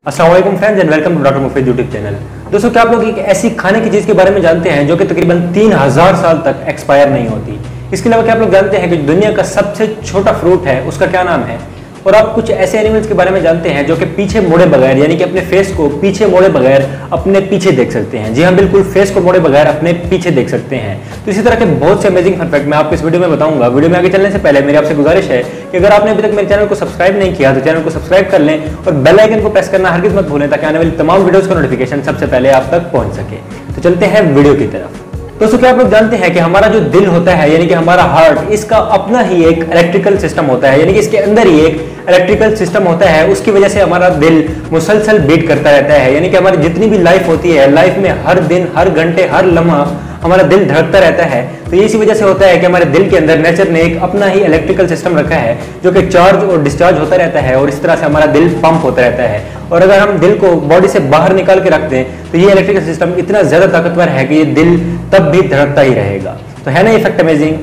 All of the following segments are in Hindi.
अस्सलाम वालेकुम friends and welcome to doctor Mufid YouTube channel. दोस्तों, क्या आप लोग एक ऐसी खाने की चीज़ के बारे में जानते हैं जो कि तकरीबन 3000 साल तक एक्सपायर नहीं होती। इसके अलावा क्या आप लोग जानते हैं कि दुनिया का सबसे छोटा फ्रूट है उसका क्या नाम है। और आप कुछ ऐसे एनिमल्स के बारे में जानते हैं जो कि पीछे मोड़े बगैर यानी कि अपने फेस को पीछे मोड़े बगैर अपने पीछे देख सकते हैं। जी हाँ, बिल्कुल फेस को मोड़े बगैर अपने पीछे देख सकते हैं। तो इसी तरह के बहुत से अमेजिंग फन फैक्ट मैं आपको इस वीडियो में बताऊंगा। वीडियो में आगे चलने से पहले मेरी आपसे गुजारिश है कि अगर आपने अभी तक मेरे चैनल को सब्सक्राइब नहीं किया तो चैनल को सब्सक्राइब कर लें और बेल आइकन को प्रेस करना हरगिज़ मत भूलें ताकि आने वाली तमाम वीडियोस का नोटिफिकेशन सबसे पहले आप तक पहुंच सके। तो चलते हैं वीडियो की तरफ। दोस्तों, क्या आप लोग जानते हैं कि हमारा जो दिल होता है यानी कि हमारा हार्ट, इसका अपना ही एक इलेक्ट्रिकल सिस्टम होता है, यानी कि इसके अंदर ही एक इलेक्ट्रिकल सिस्टम होता है। उसकी वजह से हमारा दिल मुसलसल बीट करता रहता है। यानी कि हमारी जितनी भी लाइफ होती है, लाइफ में हर दिन, हर घंटे, हर लम्हा हमारा दिल धड़कता रहता है। तो इसी वजह से होता है कि हमारे दिल के अंदर नेचर ने एक अपना ही इलेक्ट्रिकल सिस्टम रखा है जो कि चार्ज और डिस्चार्ज होता रहता है और इस तरह से हमारा दिल पंप होता रहता है। और अगर हम दिल को बॉडी से बाहर निकाल के रख दें तो ये इलेक्ट्रिकल सिस्टम इतना ज्यादा ताकतवर है कि ये दिल तब भी धड़कता ही रहेगा। तो है ना ये फैक्ट अमेजिंग।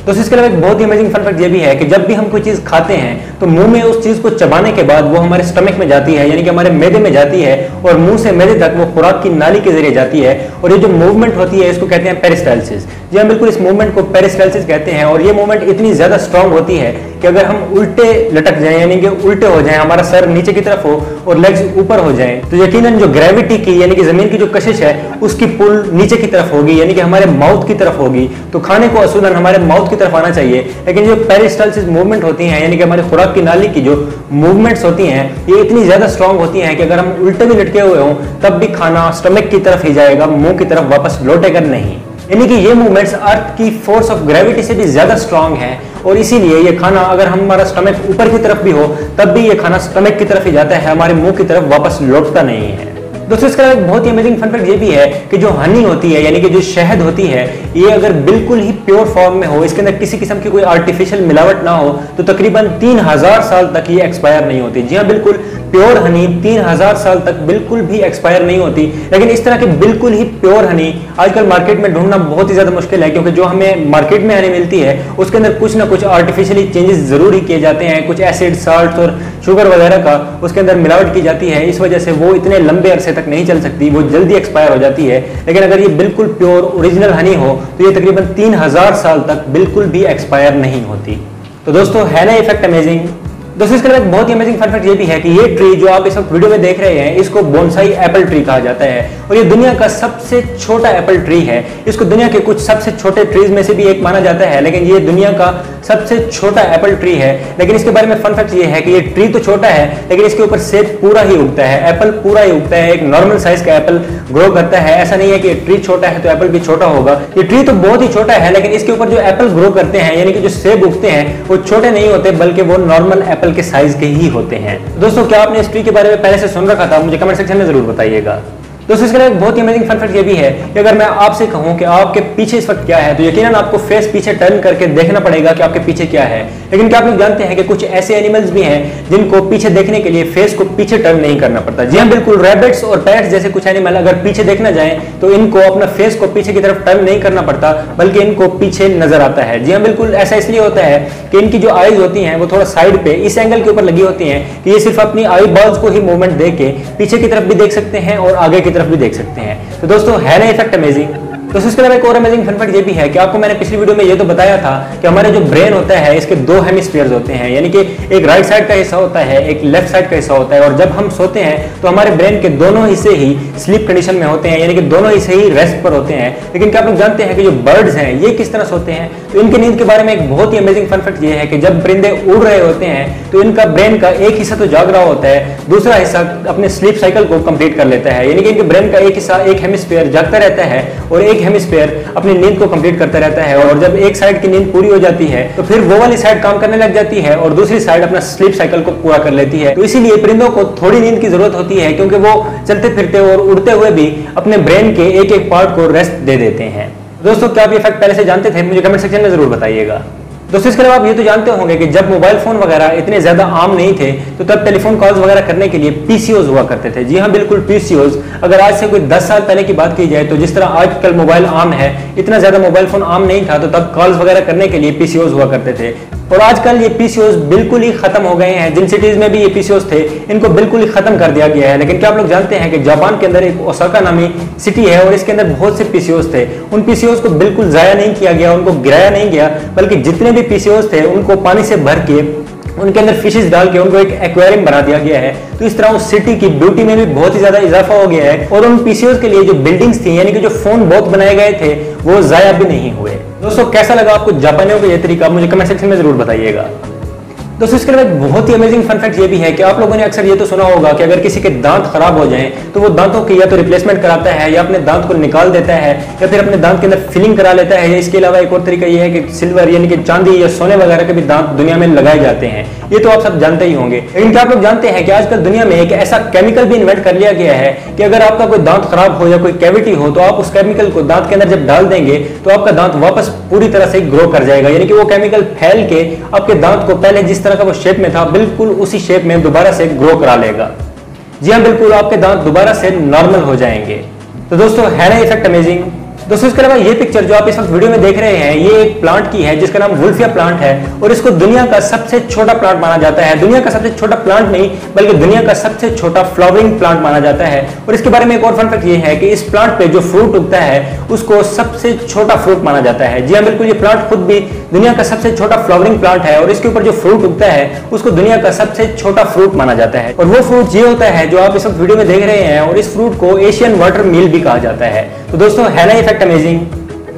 तो इसके अलावा एक बहुत ही अमेजिंग फन फैक्ट ये भी है कि जब भी हम कोई चीज़ खाते हैं तो मुंह में उस चीज़ को चबाने के बाद वो हमारे स्टमक में जाती है, यानी कि हमारे मैदे में जाती है और मुंह से मैदे तक वो खुराक की नाली के जरिए जाती है। और ये जो मूवमेंट होती है इसको कहते हैं पेरिस्टाल्सिस। जी हाँ, बिल्कुल इस मूवमेंट को पेरिस्टाल्सिस कहते हैं। और ये मूवमेंट इतनी ज्यादा स्ट्रांग होती है कि अगर हम उल्टे लटक जाएं यानी कि उल्टे हो जाएं, हमारा सर नीचे की तरफ हो और लेग्स ऊपर हो जाएं, तो यकीनन जो ग्रेविटी की यानी कि जमीन की जो कशिश है उसकी पुल नीचे की तरफ होगी, यानी कि हमारे माउथ की तरफ होगी। तो खाने को असूलन हमारे माउथ की तरफ आना चाहिए। लेकिन जो पेरिस्टाल्सिस मूवमेंट होती हैं यानी कि हमारी खुराक की नाली की जो मूवमेंट्स होती हैं ये इतनी ज्यादा स्ट्रांग होती हैं कि अगर हम उल्टे भी लटके हुए हों तब भी खाना स्टमक की तरफ ही जाएगा, मुंह की तरफ वापस लौटेगा नहीं। यानी कि ये मूवमेंट्स अर्थ की फोर्स ऑफ ग्रेविटी से भी ज्यादा स्ट्रांग है और इसीलिए ये खाना अगर हमारा स्टमक ऊपर की तरफ भी हो तब भी ये खाना स्टमक की तरफ ही जाता है, हमारे मुंह की तरफ वापस लौटता नहीं है। दोस्तों, इसका एक बहुत ही अमेजिंग फन फैक्ट ये भी है कि जो हनी होती है यानी कि जो शहद होती है ये अगर बिल्कुल ही प्योर फॉर्म में हो, इसके अंदर किसी किस्म की कोई आर्टिफिशियल मिलावट ना हो तो तकरीबन 3000 साल तक ये एक्सपायर नहीं होती। जी हाँ, बिल्कुल प्योर हनी 3000 साल तक बिल्कुल भी एक्सपायर नहीं होती। लेकिन इस तरह के बिल्कुल ही प्योर हनी आजकल मार्केट में ढूंढना बहुत ही ज्यादा मुश्किल है, क्योंकि जो हमें मार्केट में हनी मिलती है उसके अंदर कुछ ना कुछ आर्टिफिशियली चेंजेस जरूर ही किए जाते हैं। कुछ एसिड, साल्ट और शुगर वगैरह का उसके अंदर मिलावट की जाती है। इस वजह से वो इतने लंबे अरसे तक नहीं चल सकती, वो जल्दी एक्सपायर हो जाती है। लेकिन अगर ये बिल्कुल प्योर ओरिजिनल हनी हो तो ये तकरीबन 3000 साल तक बिल्कुल भी एक्सपायर नहीं होती। तो दोस्तों, है ना इफेक्ट अमेजिंग। दोस्तों, इसके अलावा बहुत ही अमेजिंग फन फैक्ट ये भी है कि ये ट्री जो आप इस वक्त वीडियो में देख रहे हैं इसको बोनसाई एप्पल ट्री कहा जाता है और ये दुनिया का सबसे छोटा एप्पल ट्री है। इसको दुनिया के कुछ सबसे छोटे ट्रीज में से भी एक माना जाता है, लेकिन ये दुनिया का सबसे छोटा एप्पल ट्री है। लेकिन इसके बारे में फन फैक्ट ये है कि ये ट्री तो छोटा है लेकिन इसके ऊपर सेब पूरा ही उगता है, एप्पल पूरा ही उगता है। एक नॉर्मल साइज का एप्पल ग्रो करता है। ऐसा नहीं है कि ट्री छोटा है तो एप्पल भी छोटा होगा। ये ट्री तो बहुत ही छोटा है लेकिन इसके ऊपर जो एप्पल ग्रो करते हैं यानी कि जो सेब उगते हैं वो छोटे नहीं होते बल्कि वो नॉर्मल एप्पल के साइज के ही होते हैं। दोस्तों, क्या आपने इस ट्री के बारे में पहले से सुन रखा था? मुझे कमेंट सेक्शन में जरूर बताइएगा। दोस्तों, इसके लिए एक बहुत ही अमेजिंग फन फैक्ट ये भी है कि अगर मैं आपसे कहूं कि आपके पीछे इस वक्त क्या है तो यकीनन आपको फेस पीछे टर्न करके देखना पड़ेगा कि आपके पीछे क्या है। लेकिन क्या आप लोग जानते हैं कि कुछ ऐसे एनिमल्स भी हैं जिनको पीछे देखने के लिए फेस को पीछे टर्न नहीं करना पड़ता। जी हाँ, बिल्कुल रैबिट्स और पैट्स जैसे कुछ एनिमल अगर पीछे देखना जाए तो इनको अपना फेस को पीछे की तरफ टर्न नहीं करना पड़ता बल्कि इनको पीछे नजर आता है। जी हाँ, बिल्कुल ऐसा इसलिए होता है कि इनकी जो आईज होती हैं वो थोड़ा साइड पे इस एंगल के ऊपर लगी होती हैं कि ये सिर्फ अपनी आई बॉल्स को ही मूवमेंट दे के पीछे की तरफ भी देख सकते हैं और आगे की तरफ भी देख सकते हैं। तो दोस्तों, है ना इफेक्ट अमेजिंग। तो इसके अलावा एक और अमेजिंग फन फैक्ट ये भी है कि आपको मैंने पिछली वीडियो में ये तो बताया था कि हमारे जो ब्रेन होता है इसके दो हेमिस्फीयर्स होते हैं, यानी कि एक राइट साइड का हिस्सा होता है, एक लेफ्ट साइड का हिस्सा होता है। और जब हम सोते हैं तो हमारे ब्रेन के दोनों हिस्से ही स्लीप कंडीशन में होते हैं, यानी कि दोनों हिस्से ही रेस्ट पर होते हैं। लेकिन क्या आप लोग जानते हैं कि जो बर्ड्स हैं ये किस तरह सोते हैं? तो इनकी नींद के बारे में एक बहुत ही अमेजिंग फन फैक्ट ये है कि जब परिंदे उड़ रहे होते हैं तो इनका ब्रेन का एक हिस्सा तो जाग रहा होता है, दूसरा हिस्सा अपने स्लीप साइकिल को कंप्लीट कर लेता है। यानी कि इनके ब्रेन का एक हिस्सा, एक हेमिस्फीयर जागता रहता है और एक हेमिस्फीयर अपनी नींद को कंप्लीट करता रहता है। और जब एक साइड की नींद पूरी हो जाती है तो फिर वो वाली साइड काम करने लग जाती है और दूसरी साइड अपना स्लीप साइकिल को पूरा कर लेती है। तो इसीलिए परिंदों को थोड़ी नींद की जरूरत होती है क्योंकि वो चलते फिरते और उड़ते हुए भी अपने ब्रेन के एक एक पार्ट को रेस्ट दे देते हैं। दोस्तों, क्या आप ये फैक्ट पहले से जानते थे? मुझे कमेंट सेक्शन में जरूर बताइएगा। दोस्तों, इसके अलावा आप ये तो जानते होंगे कि जब मोबाइल फोन वगैरह इतने ज्यादा आम नहीं थे तो तब टेलीफोन कॉल्स वगैरह करने के लिए पीसीओज हुआ करते थे। जी हाँ, बिल्कुल पीसीओज। अगर आज से कोई 10 साल पहले की बात की जाए तो जिस तरह आजकल मोबाइल आम है, इतना ज्यादा मोबाइल फोन आम नहीं था, तो तब कॉल्स वगैरह करने के लिए पीसीओज हुआ करते थे। और आजकल ये पीसीओस बिल्कुल ही खत्म हो गए हैं। जिन सिटीज में भी ये पीसीओस थे इनको बिल्कुल ही खत्म कर दिया गया है। लेकिन क्या आप लोग जानते हैं कि जापान के अंदर एक ओसाका नामी सिटी है और इसके अंदर बहुत से पीसीओस थे। उन पीसीओस को बिल्कुल जाया नहीं किया गया, उनको गिराया नहीं गया, बल्कि जितने भी पीसीओस थे उनको पानी से भर के उनके अंदर फिशेस डाल के उनको एक एक्वेरियम बना दिया गया है। तो इस तरह उस सिटी की ब्यूटी में भी बहुत ही ज्यादा इजाफा हो गया है और उन पीसीओस के लिए जो बिल्डिंग्स थी यानी कि जो फोन बहुत बनाए गए थे वो जाया भी नहीं हुए। दोस्तों कैसा लगा आपको जापानियों का ये तरीका, मुझे कमेंट सेक्शन में जरूर बताइएगा। दोस्तों इसके अलावा बहुत ही अमेजिंग फन फैक्ट ये भी है कि आप लोगों ने अक्सर ये तो सुना होगा कि अगर किसी के दांत खराब हो जाएं तो वो दांतों की या तो रिप्लेसमेंट कराता है या अपने दांत को निकाल देता है या फिर अपने दांत के अंदर फिलिंग करा लेता है। इसके अलावा एक और तरीका ये है कि सिल्वर यानी कि चांदी या सोने वगैरह के भी दांत दुनिया में लगाए जाते हैं। ये तो आप सब जानते ही होंगे। लेकिन क्या आप लोग जानते हैं कि आजकल दुनिया में एक ऐसा केमिकल भी इन्वेंट कर लिया गया है कि अगर आपका कोई दांत खराब हो या कोई कैविटी हो तो आप उस केमिकल को दांत के अंदर जब डाल देंगे तो आपका दांत वापस पूरी तरह से ग्रो कर जाएगा। यानी कि वो केमिकल फैल के आपके दांत को पहले जिस तरह का वो शेप में था बिल्कुल उसी शेप में दोबारा से ग्रो करा लेगा। जी हाँ, बिल्कुल आपके दांत दोबारा से नॉर्मल हो जाएंगे। तो दोस्तों है ना इफेक्ट अमेजिंग। दोस्तों इसके अलावा ये पिक्चर जो आप इस वक्त वीडियो में देख रहे हैं ये एक प्लांट की है जिसका नाम वुल्फिया प्लांट है और इसको दुनिया का सबसे छोटा प्लांट माना जाता है। दुनिया का सबसे छोटा प्लांट नहीं बल्कि दुनिया का सबसे छोटा फ्लावरिंग प्लांट माना जाता है। और इसके बारे में एक और फन फैक्ट ये है कि इस प्लांट पे जो फ्रूट उगता है उसको सबसे छोटा फ्रूट माना जाता है। जी हाँ, बिल्कुल ये प्लांट खुद भी दुनिया का सबसे छोटा फ्लावरिंग प्लांट है और इसके ऊपर जो फ्रूट उगता है उसको दुनिया का सबसे छोटा फ्रूट माना जाता है। और वो फ्रूट ये होता है जो आप इस वक्त वीडियो में देख रहे हैं और इस फ्रूट को एशियन वाटर मिल भी कहा जाता है। तो दोस्तों है ना इफेक्ट अमेजिंग।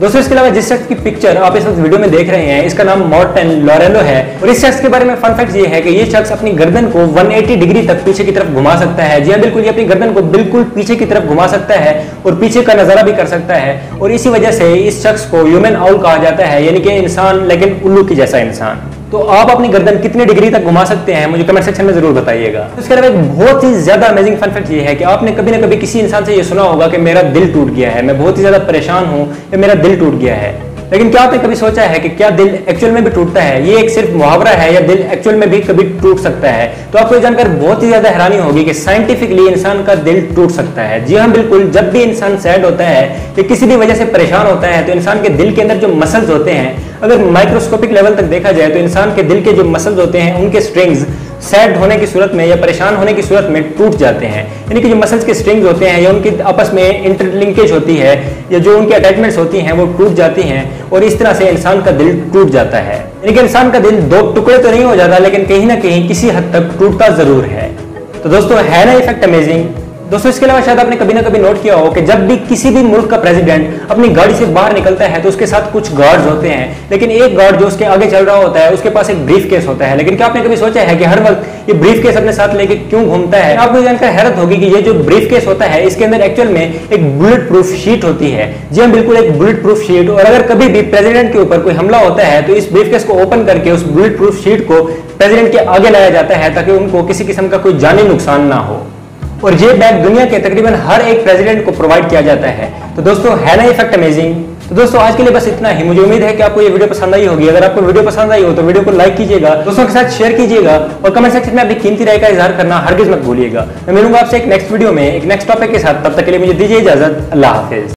दोस्तों इसके अलावा जिस शख्स की पिक्चर आप इस वक्त वीडियो में देख रहे हैं इसका नाम मॉर्टन लॉरेलो है और इस शख्स के बारे में फन फैक्ट ये है कि ये शख्स अपनी गर्दन को 180 डिग्री तक पीछे की तरफ घुमा सकता है। जी हाँ, बिल्कुल ये अपनी गर्दन को बिल्कुल पीछे की तरफ घुमा सकता है और पीछे का नजारा भी कर सकता है और इसी वजह से इस शख्स को ह्यूमन आउल कहा जाता है यानी कि इंसान लेकिन उल्लू की जैसा इंसान। तो आप अपनी गर्दन कितने डिग्री तक घुमा सकते हैं मुझे कमेंट सेक्शन में जरूर बताइएगा। इसके अलावा एक बहुत ही ज्यादा अमेजिंग फन फैक्ट ये है कि आपने कभी ना कभी किसी इंसान से ये सुना होगा कि मेरा दिल टूट गया है, मैं बहुत ही ज्यादा परेशान हूं या मेरा दिल टूट गया है। लेकिन क्या आपने कभी सोचा है कि क्या दिल एक्चुअल में भी टूटता है? ये एक सिर्फ मुहावरा है या दिल एक्चुअल में भी कभी टूट सकता है? तो आपको ये जानकर बहुत ही ज्यादा हैरानी होगी कि साइंटिफिकली इंसान का दिल टूट सकता है। जी हाँ, बिल्कुल जब भी इंसान सैड होता है या किसी भी वजह से परेशान होता है तो इंसान के दिल के अंदर जो मसल्स होते हैं अगर माइक्रोस्कोपिक लेवल तक देखा जाए तो इंसान के दिल के जो मसल्स होते हैं उनके स्ट्रिंग्स सैड होने की सूरत में या परेशान होने की सूरत में टूट जाते हैं। यानी कि जो मसल्स के स्ट्रिंग्स होते हैं या उनकी आपस में इंटरलिंकेज होती है या जो उनकी अटैचमेंट्स होती हैं वो टूट जाती हैं और इस तरह से इंसान का दिल टूट जाता है। यानी कि इंसान का दिल दो टुकड़े तो नहीं हो जाता लेकिन कहीं ना कहीं किसी हद तक टूटता जरूर है। तो दोस्तों है ना इफेक्ट अमेजिंग। दोस्तों इसके अलावा शायद आपने कभी ना कभी नोट किया हो कि जब भी किसी भी मुल्क का प्रेसिडेंट अपनी गाड़ी से बाहर निकलता है तो उसके साथ कुछ गार्ड्स होते हैं लेकिन एक गार्ड जो उसके आगे चल रहा होता है उसके पास एक ब्रीफ केस होता है। लेकिन क्या आपने कभी सोचा है कि हर वक्त ये ब्रीफ केस अपने साथ लेके क्यों घूमता है? आपको जानकर हैरत होगी कि ये जो ब्रीफ केस होता है इसके अंदर एक्चुअल में एक बुलेट प्रूफ शीट होती है। जी हाँ, बिल्कुल एक बुलेट प्रूफ शीट। और अगर कभी भी प्रेसिडेंट के ऊपर कोई हमला होता है तो इस ब्रीफ केस को ओपन करके उस बुलेट प्रूफ शीट को प्रेसिडेंट के आगे लाया जाता है ताकि उनको किसी किस्म का कोई जानी नुकसान ना हो। और ये बैग दुनिया के तकरीबन हर एक प्रेसिडेंट को प्रोवाइड किया जाता है। तो दोस्तों है ना इफेक्ट अमेजिंग। तो दोस्तों आज के लिए बस इतना ही। मुझे उम्मीद है कि आपको ये वीडियो पसंद आई होगी। अगर आपको वीडियो पसंद आई हो तो वीडियो को लाइक कीजिएगा, दोस्तों के साथ शेयर कीजिएगा और कमेंट सेक्शन में अपनी कीमती राय का इजहार करना हरगिज मत भूलिएगा। मैं मिलूंगा आपसे एक नेक्स्ट वीडियो में एक नेक्स्ट टॉपिक के साथ। तब तक के लिए मुझे दीजिए इजाजत। अल्लाह हाफिज।